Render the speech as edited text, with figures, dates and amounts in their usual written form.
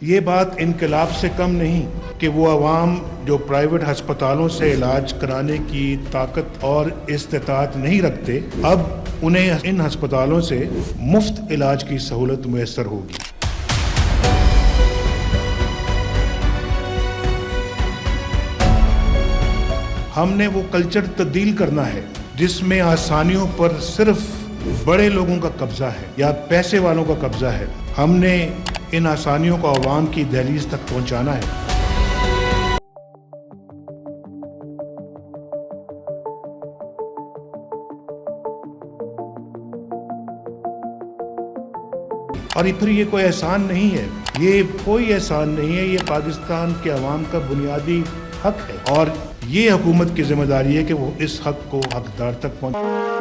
یہ بات انقلاب سے کم نہیں کہ وہ عوام جو پرائیویٹ ہسپتالوں سے علاج کرانے کی طاقت اور استطاعت نہیں رکھتے، اب انہیں ان ہسپتالوں سے مفت علاج کی سہولت میسر ہوگی۔ ہم نے وہ کلچر تبدیل کرنا ہے جس میں آسانیوں پر صرف بڑے لوگوں کا قبضہ ہے یا پیسے والوں کا قبضہ ہے۔ ہم نے ان آسانیوں کو عوام کی دہلیز تک پہنچانا ہے۔ اور پھر یہ کوئی احسان نہیں ہے، یہ کوئی احسان نہیں ہے، یہ پاکستان کے عوام کا بنیادی حق ہے، اور یہ حکومت کی ذمہ داری ہے کہ وہ اس حق کو حقدار تک پہنچائے۔